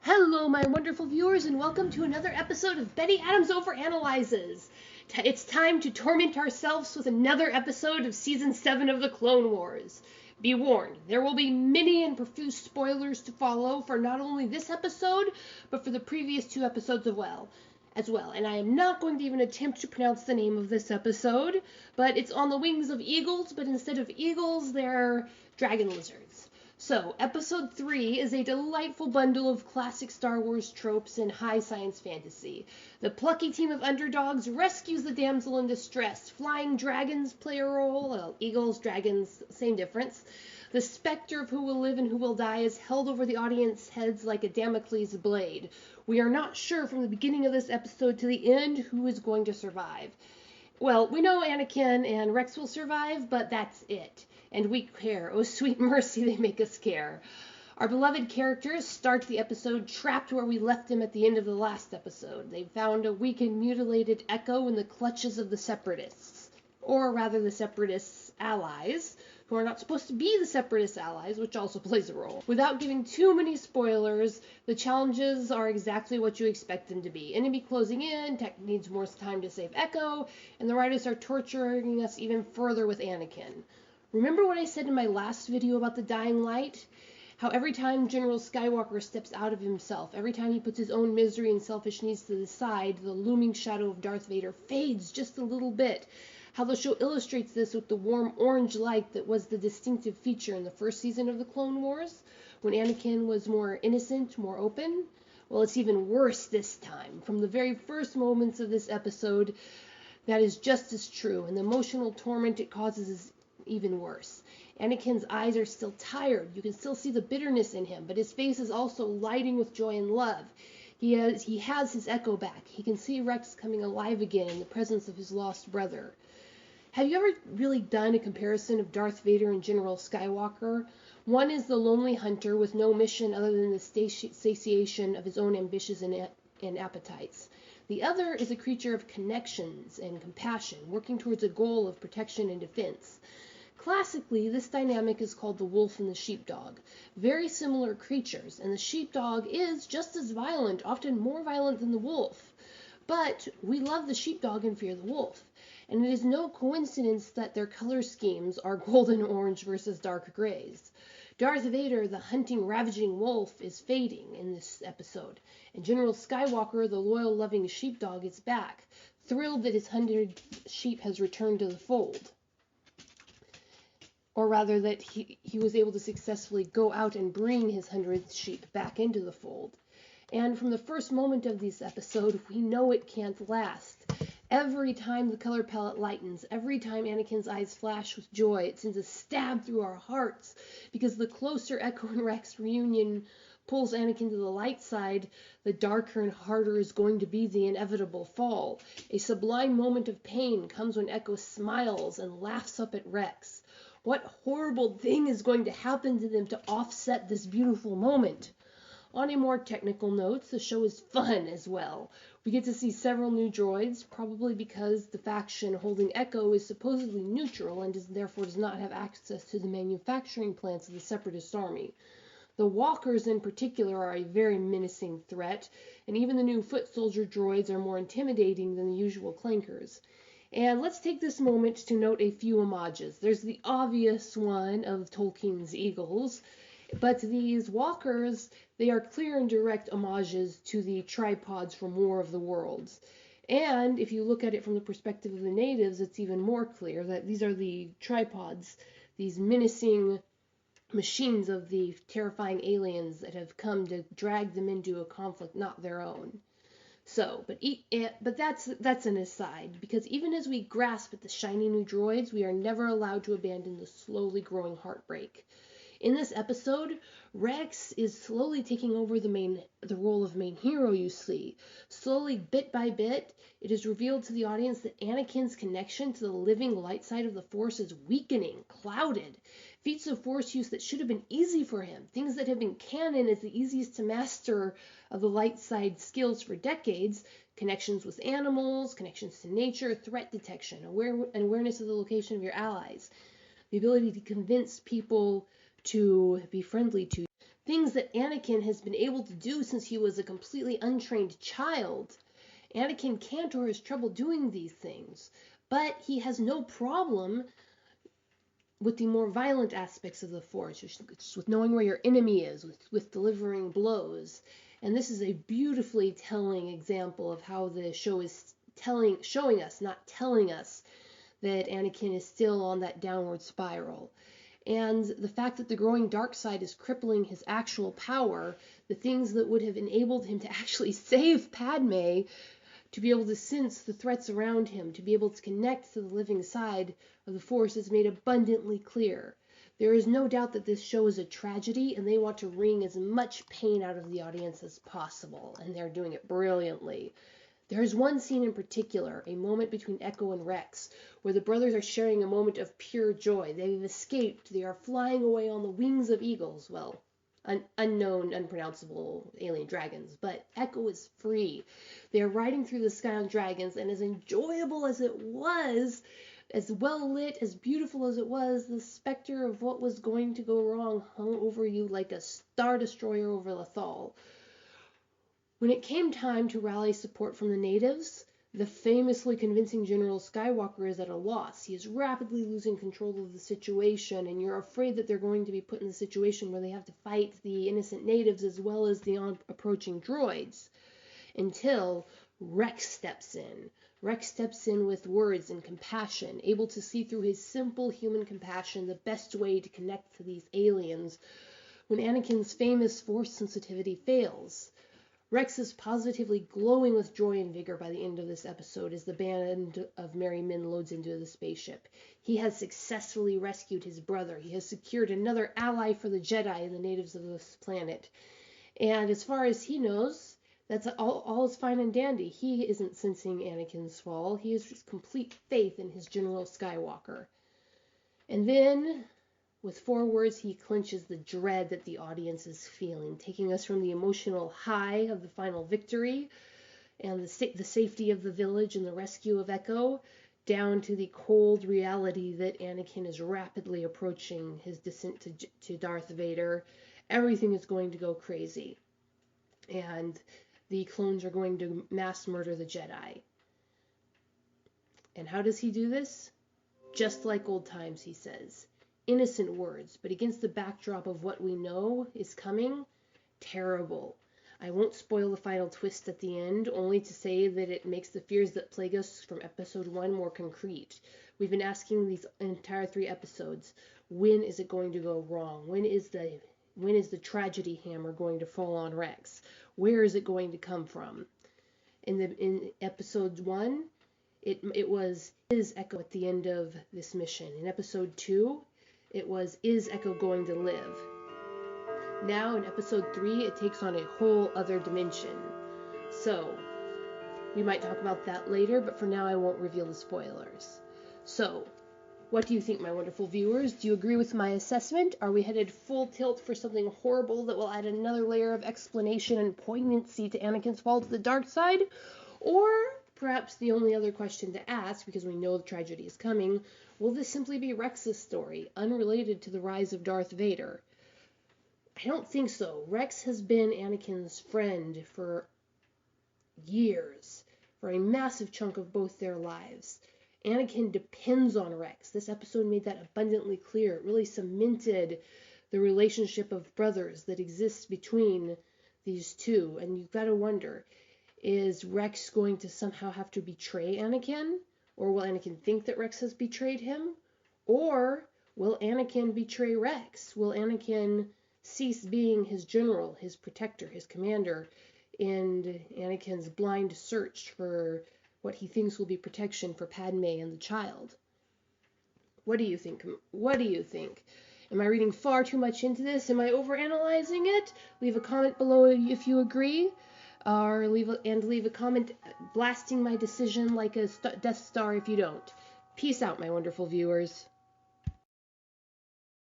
Hello, my wonderful viewers, and welcome to another episode of Betty Adams Overanalyzes. It's time to torment ourselves with another episode of Season 7 of the Clone Wars. Be warned, there will be many and profuse spoilers to follow for not only this episode, but for the previous two episodes as well. And I am not going to even attempt to pronounce the name of this episode, but it's on the wings of eagles, but instead of eagles, they're dragon lizards. So, Episode 3 is a delightful bundle of classic Star Wars tropes and high science fantasy. The plucky team of underdogs rescues the damsel in distress. Flying dragons play a role. Well, eagles, dragons, same difference. The specter of who will live and who will die is held over the audience's heads like a Damocles blade. We are not sure from the beginning of this episode to the end who is going to survive. Well, we know Anakin and Rex will survive, but that's it. And we care. Oh, sweet mercy, they make us care. Our beloved characters start the episode trapped where we left them at the end of the last episode. They found a weak and mutilated Echo in the clutches of the Separatists. Or rather, the Separatists' allies, who are not supposed to be the Separatist allies, which also plays a role. Without giving too many spoilers, the challenges are exactly what you expect them to be. Enemy closing in, Tech needs more time to save Echo, and the writers are torturing us even further with Anakin. Remember what I said in my last video about the dying light? How every time General Skywalker steps out of himself, every time he puts his own misery and selfish needs to the side, the looming shadow of Darth Vader fades just a little bit. How the show illustrates this with the warm orange light that was the distinctive feature in the first season of the Clone Wars, when Anakin was more innocent, more open. Well, it's even worse this time. From the very first moments of this episode, that is just as true, and the emotional torment it causes is even worse. Anakin's eyes are still tired. You can still see the bitterness in him, but his face is also lighting with joy and love. He has his Echo back. He can see Rex coming alive again in the presence of his lost brother. Have you ever really done a comparison of Darth Vader and General Skywalker? One is the lonely hunter with no mission other than the satiation of his own ambitions and appetites. The other is a creature of connections and compassion, working towards a goal of protection and defense. Classically, this dynamic is called the wolf and the sheepdog. Very similar creatures, and the sheepdog is just as violent, often more violent than the wolf. But we love the sheepdog and fear the wolf. And it is no coincidence that their color schemes are golden orange versus dark grays. Darth Vader, the hunting, ravaging wolf, is fading in this episode, and General Skywalker, the loyal, loving sheepdog, is back, thrilled that his 100 sheep has returned to the fold. Or rather, that he was able to successfully go out and bring his 100th sheep back into the fold. And from the first moment of this episode, we know it can't last. Every time the color palette lightens, every time Anakin's eyes flash with joy, it sends a stab through our hearts, because the closer Echo and Rex reunion pulls Anakin to the light side, the darker and harder is going to be the inevitable fall. A sublime moment of pain comes when Echo smiles and laughs up at Rex. What horrible thing is going to happen to them to offset this beautiful moment? On a more technical note, the show is fun as well. We get to see several new droids, probably because the faction holding Echo is supposedly neutral and therefore does not have access to the manufacturing plants of the Separatist army. The walkers in particular are a very menacing threat, and even the new foot soldier droids are more intimidating than the usual clankers. And let's take this moment to note a few homages. There's the obvious one of Tolkien's eagles, but these walkers, they are clear and direct homages to the tripods from War of the Worlds. And if you look at it from the perspective of the natives, it's even more clear that these are the tripods, these menacing machines of the terrifying aliens that have come to drag them into a conflict not their own. So, but that's an aside, because even as we grasp at the shiny new droids, we are never allowed to abandon the slowly growing heartbreak. In this episode, Rex is slowly taking over the role of main hero, you see. Slowly, bit by bit, it is revealed to the audience that Anakin's connection to the living light side of the Force is weakening, clouded. Feats of Force use that should have been easy for him, things that have been canon as the easiest to master of the light side skills for decades, connections with animals, connections to nature, threat detection, awareness of the location of your allies, the ability to convince people to be friendly to you. things that Anakin has been able to do since he was a completely untrained child. Anakin can't or has trouble doing these things, but he has no problem with the more violent aspects of the Force, just with knowing where your enemy is, with delivering blows. And this is a beautifully telling example of how the show is showing us, not telling us, that Anakin is still on that downward spiral. And the fact that the growing dark side is crippling his actual power, the things that would have enabled him to actually save Padme, to be able to sense the threats around him, to be able to connect to the living side of the Force, is made abundantly clear. There is no doubt that this show is a tragedy, and they want to wring as much pain out of the audience as possible, and they're doing it brilliantly. There is one scene in particular, a moment between Echo and Rex, where the brothers are sharing a moment of pure joy. They've escaped. They are flying away on the wings of eagles. Well, unknown, unpronounceable alien dragons, but Echo is free. They are riding through the sky on dragons, and as enjoyable as it was, as well lit, as beautiful as it was, the specter of what was going to go wrong hung over you like a star destroyer over Lothal. When it came time to rally support from the natives, the famously convincing General Skywalker is at a loss. He is rapidly losing control of the situation, and you're afraid that they're going to be put in the situation where they have to fight the innocent natives as well as the approaching droids, until Rex steps in. Rex steps in with words and compassion, able to see through his simple human compassion the best way to connect to these aliens when Anakin's famous Force sensitivity fails. Rex is positively glowing with joy and vigor by the end of this episode as the band of merry men loads into the spaceship. He has successfully rescued his brother. He has secured another ally for the Jedi and the natives of this planet. And as far as he knows, that's all is fine and dandy. He isn't sensing Anakin's fall. He has just complete faith in his General Skywalker. And then, with 4 words, he clinches the dread that the audience is feeling, taking us from the emotional high of the final victory and the safety of the village and the rescue of Echo, down to the cold reality that Anakin is rapidly approaching his descent to Darth Vader. Everything is going to go crazy, and the clones are going to mass murder the Jedi. And how does he do this? Just like old times, he says. Innocent words, but against the backdrop of what we know is coming, terrible. I won't spoil the final twist at the end, only to say that it makes the fears that plague us from episode 1 more concrete. We've been asking these entire 3 episodes, when is it going to go wrong? When is the tragedy hammer going to fall on Rex? Where is it going to come from? In episode 1, it was, is Echo at the end of this mission? In episode 2, it was, is Echo going to live? Now in episode 3, it takes on a whole other dimension. So, we might talk about that later, but for now I won't reveal the spoilers. So, what do you think, my wonderful viewers? Do you agree with my assessment? Are we headed full tilt for something horrible that will add another layer of explanation and poignancy to Anakin's fall to the dark side? Or perhaps the only other question to ask, because we know the tragedy is coming, will this simply be Rex's story, unrelated to the rise of Darth Vader? I don't think so. Rex has been Anakin's friend for years, for a massive chunk of both their lives. Anakin depends on Rex. This episode made that abundantly clear. It really cemented the relationship of brothers that exists between these two. And you've got to wonder, is Rex going to somehow have to betray Anakin? Or will Anakin think that Rex has betrayed him? Or will Anakin betray Rex? Will Anakin cease being his general, his protector, his commander, in Anakin's blind search for what he thinks will be protection for Padme and the child? What do you think? What do you think? Am I reading far too much into this? Am I overanalyzing it? Leave a comment below if you agree, or leave a comment blasting my decision like a Death Star if you don't. Peace out, my wonderful viewers.